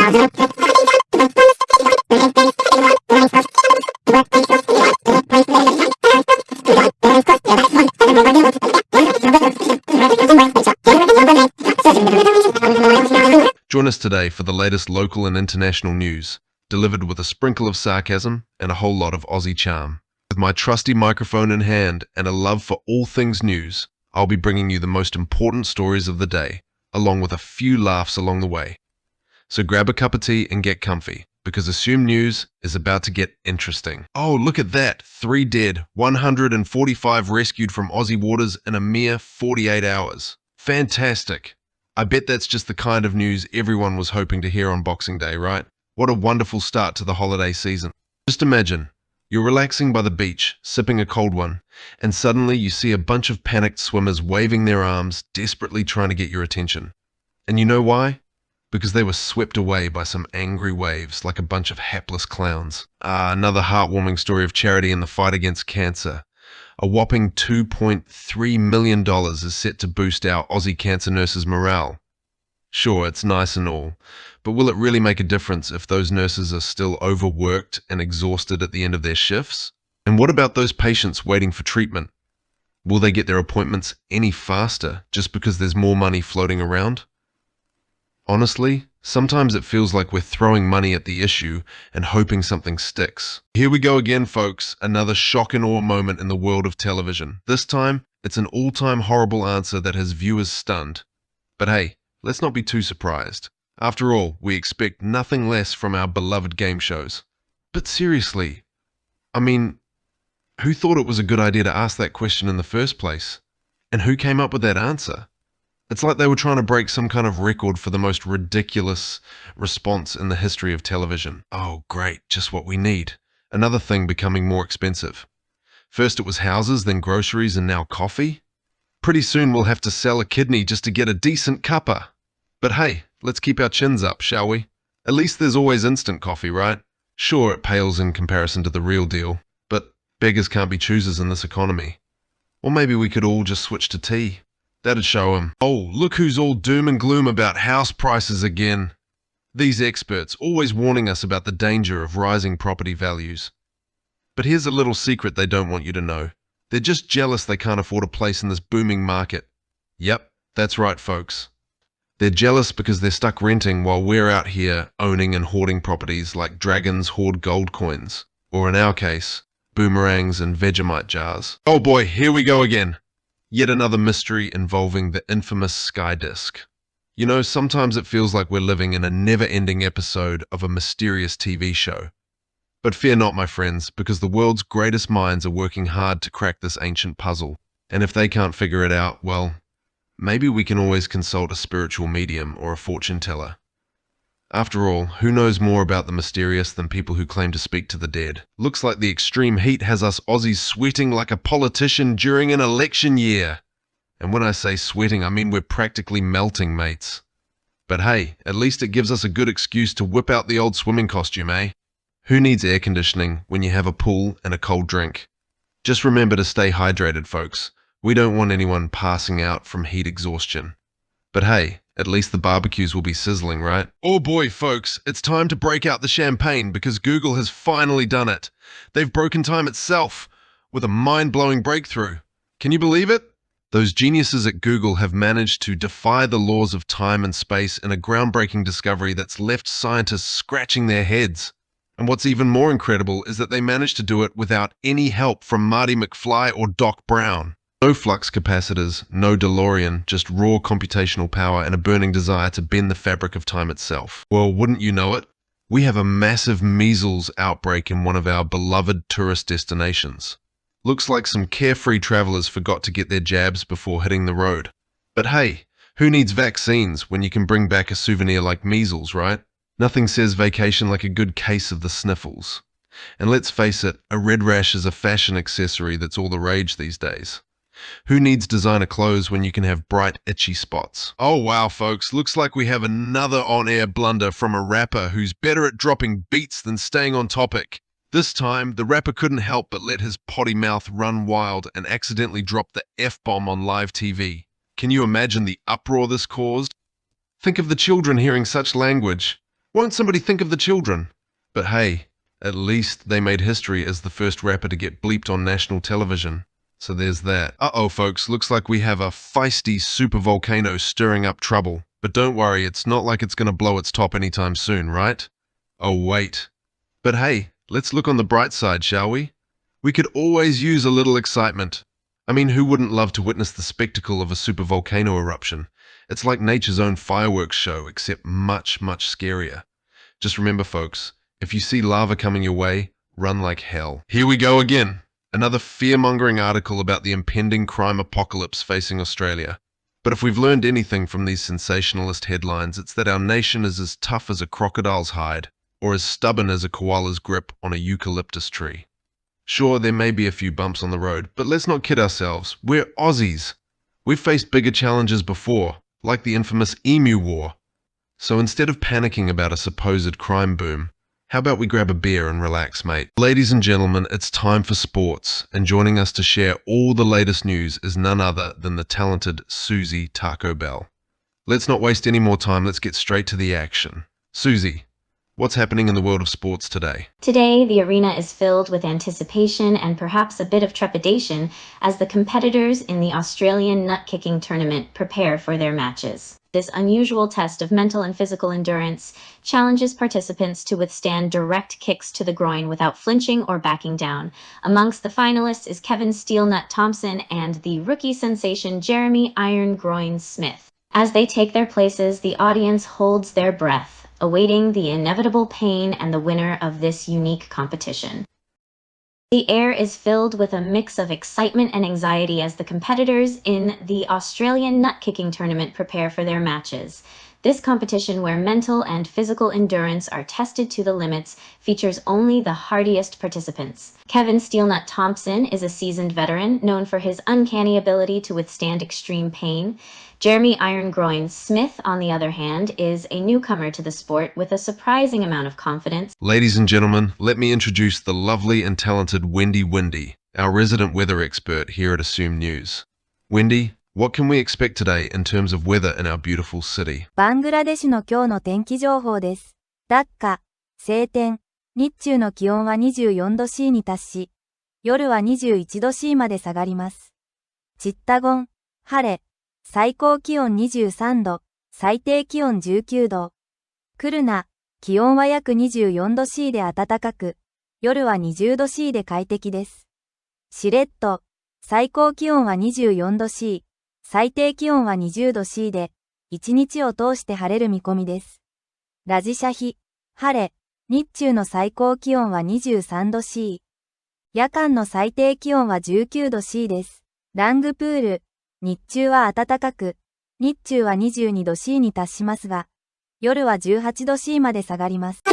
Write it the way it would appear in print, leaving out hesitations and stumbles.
Join us today for the latest local and international news, delivered with a sprinkle of sarcasm and a whole lot of Aussie charm. With my trusty microphone in hand and a love for all things news, I'll be bringing you the most important stories of the day, along with a few laughs along the way. So grab a cup of tea and get comfy, because Assumed News is about to get interesting. Oh, look at that! 3 dead, 145 rescued from Aussie waters in a mere 48 hours. Fantastic! I bet that's just the kind of news everyone was hoping to hear on Boxing Day, right? What a wonderful start to the holiday season. Just imagine, you're relaxing by the beach, sipping a cold one, and suddenly you see a bunch of panicked swimmers waving their arms, desperately trying to get your attention. And you know why? Because they were swept away by some angry waves like a bunch of hapless clowns. Another heartwarming story of charity in the fight against cancer. A whopping $2.3 million is set to boost our Aussie cancer nurses' morale. Sure, it's nice and all, but will it really make a difference if those nurses are still overworked and exhausted at the end of their shifts? And what about those patients waiting for treatment? Will they get their appointments any faster just because there's more money floating around? Honestly, sometimes it feels like we're throwing money at the issue and hoping something sticks. Here we go again, folks, another shock and awe moment in the world of television. This time, it's an all-time horrible answer that has viewers stunned. But hey, let's not be too surprised. After all, we expect nothing less from our beloved game shows. But seriously, I mean, who thought it was a good idea to ask that question in the first place? And who came up with that answer? It's like they were trying to break some kind of record for the most ridiculous response in the history of television. Oh, great, just what we need. Another thing becoming more expensive. First it was houses, then groceries, and now coffee? Pretty soon we'll have to sell a kidney just to get a decent cuppa. But hey, let's keep our chins up, shall we? At least there's always instant coffee, right? Sure, it pales in comparison to the real deal, but beggars can't be choosers in this economy. Or maybe we could all just switch to tea. That'd show 'em. Oh, look who's all doom and gloom about house prices again. These experts always warning us about the danger of rising property values. But here's a little secret they don't want you to know. They're just jealous they can't afford a place in this booming market. Yep, that's right, folks. They're jealous because they're stuck renting while we're out here owning and hoarding properties like dragons hoard gold coins, or in our case, boomerangs and Vegemite jars. Oh boy, here we go again. Yet another mystery involving the infamous Sky Disc. You know, sometimes it feels like we're living in a never-ending episode of a mysterious TV show. But fear not, my friends, because the world's greatest minds are working hard to crack this ancient puzzle. And if they can't figure it out, well, maybe we can always consult a spiritual medium or a fortune teller. After all, who knows more about the mysterious than people who claim to speak to the dead? Looks like the extreme heat has us Aussies sweating like a politician during an election year. And when I say sweating, I mean we're practically melting, mates. But hey, at least it gives us a good excuse to whip out the old swimming costume, eh? Who needs air conditioning when you have a pool and a cold drink? Just remember to stay hydrated, folks. We don't want anyone passing out from heat exhaustion. But hey, at least the barbecues will be sizzling, right? Oh boy, folks, it's time to break out the champagne because Google has finally done it. They've broken time itself with a mind-blowing breakthrough. Can you believe it? Those geniuses at Google have managed to defy the laws of time and space in a groundbreaking discovery that's left scientists scratching their heads. And what's even more incredible is that they managed to do it without any help from Marty McFly or Doc Brown. No flux capacitors, no DeLorean, just raw computational power and a burning desire to bend the fabric of time itself. Well, wouldn't you know it? We have a massive measles outbreak in one of our beloved tourist destinations. Looks like some carefree travelers forgot to get their jabs before hitting the road. But hey, who needs vaccines when you can bring back a souvenir like measles, right? Nothing says vacation like a good case of the sniffles. And let's face it, a red rash is a fashion accessory that's all the rage these days. Who needs designer clothes when you can have bright, itchy spots? Oh wow, folks, looks like we have another on-air blunder from a rapper who's better at dropping beats than staying on topic. This time, the rapper couldn't help but let his potty mouth run wild and accidentally drop the F-bomb on live TV. Can you imagine the uproar this caused? Think of the children hearing such language. Won't somebody think of the children? But hey, at least they made history as the first rapper to get bleeped on national television. So there's that. Uh-oh, folks, looks like we have a feisty supervolcano stirring up trouble. But don't worry, it's not like it's gonna blow its top anytime soon, right? Oh, wait. But hey, let's look on the bright side, shall we? We could always use a little excitement. I mean, who wouldn't love to witness the spectacle of a supervolcano eruption? It's like nature's own fireworks show, except much, much scarier. Just remember, folks, if you see lava coming your way, run like hell. Here we go again. Another fear-mongering article about the impending crime apocalypse facing Australia. But if we've learned anything from these sensationalist headlines, it's that our nation is as tough as a crocodile's hide, or as stubborn as a koala's grip on a eucalyptus tree. Sure, there may be a few bumps on the road, but let's not kid ourselves. We're Aussies. We've faced bigger challenges before, like the infamous Emu War. So instead of panicking about a supposed crime boom, how about we grab a beer and relax, mate? Ladies and gentlemen, it's time for sports, and joining us to share all the latest news is none other than the talented Susie Taco Bell. Let's not waste any more time, let's get straight to the action. Susie, what's happening in the world of sports today? Today, the arena is filled with anticipation and perhaps a bit of trepidation as the competitors in the Australian nut-kicking tournament prepare for their matches. This unusual test of mental and physical endurance challenges participants to withstand direct kicks to the groin without flinching or backing down. Amongst the finalists is Kevin Steelnut Thompson and the rookie sensation Jeremy Iron Groin Smith. As they take their places, the audience holds their breath, awaiting the inevitable pain and the winner of this unique competition. The air is filled with a mix of excitement and anxiety as the competitors in the Australian nut-kicking tournament prepare for their matches. This competition, where mental and physical endurance are tested to the limits, features only the hardiest participants. Kevin Steelnut Thompson is a seasoned veteran, known for his uncanny ability to withstand extreme pain. Jeremy Iron Groin Smith, on the other hand, is a newcomer to the sport with a surprising amount of confidence. Ladies and gentlemen, let me introduce the lovely and talented Wendy Windy, our resident weather expert here at Assume News. Wendy, what can we expect today in terms of weather in our beautiful city? バングラデシュの今日の天気情報です。ダッカ、晴天、日中の気温は24度 C に達し、夜は21度 C まで下がります。チッタゴン、晴れ、最高気温23度、最低気温19度。クルナ、気温は約24度 C で暖かく、夜は20度 C で快適です。シレット、最高気温は24度 C、最低気温は20度 C で、一日を通して晴れる見込みです。ラジシャヒ、晴れ、日中の最高気温は23度 C。夜間の最低気温は19度 C です。ラングプール、日中は暖かく、日中は22度 C に達しますが、夜は18度 C まで下がります。